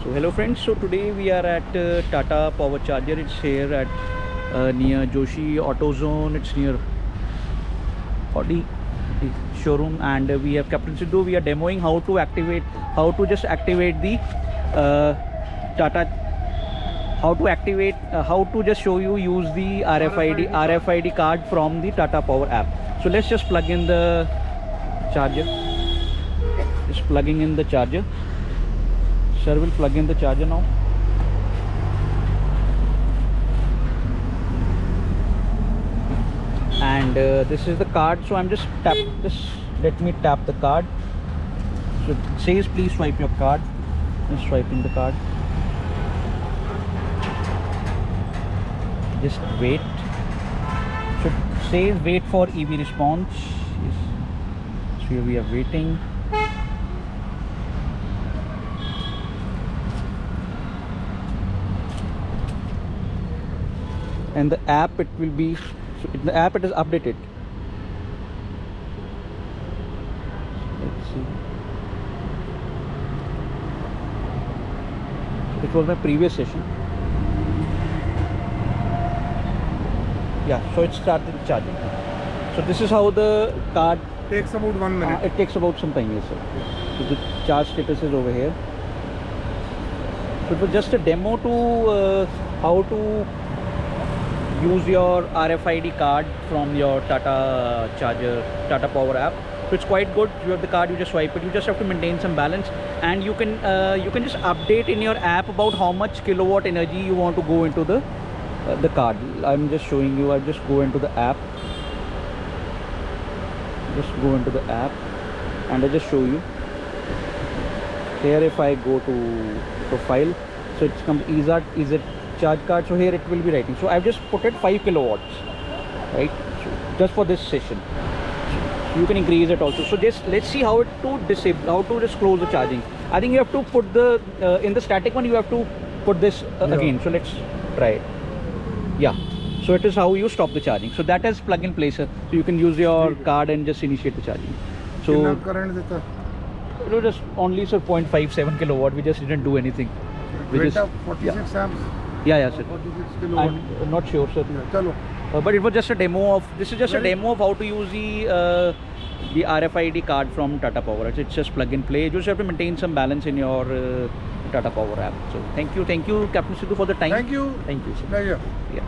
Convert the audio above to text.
So hello friends, so today we are at Tata Power Charger. It's here at near Joshi AutoZone. It's near Audi showroom, and we have Captain Sidhu. We are demoing how to just activate the Tata, how to just show you use the RFID card from the Tata Power app. So let's just plug in the charger. Just plugging in the charger. Sir will plug in the charger now. And this is the card, so I'm just let me tap the card. So it says please swipe your card. Just swiping the card. Just wait. So it says wait for EV response. Yes. So here we are waiting. And the app, it will be, so in the app it is updated. Let's see. It was my previous session. Yeah, so it started charging. So this is how the card takes about 1 minute. It takes about some time, yes sir. So the charge status is over here. So it was just a demo to how to use your RFID card from your Tata charger, Tata Power app. So it's quite good. You have the card, you just swipe it. You just have to maintain some balance, and you can just update in your app about how much kilowatt energy you want to go into the card. I'm just showing you. I just go into the app. Just go into the app, and I just show you. Here, if I go to profile, so it's come EZ charge card. So here it will be writing. So I've just put it 5 kilowatts, right? So just for this session. So you can increase it also. So just let's see how to just close the charging. I think you have to put the in the static one, you have to put this again. So let's try it. Yeah. So it is how you stop the charging. So that is plug and play, sir. So you can use your card and just initiate the charging. So current deta? It was just only, sir, 0.57 kilowatt. We just didn't do anything. We just 46 amps. Yeah, sir. 46 kilowatt. I'm not sure, sir. Yeah, but it was just a demo of. This is just a demo of how to use the RFID card from Tata Power. It's just plug and play. You just have to maintain some balance in your Tata Power app. So thank you, Captain Sidhu, for the time. Thank you, sir. pleasure. Yeah.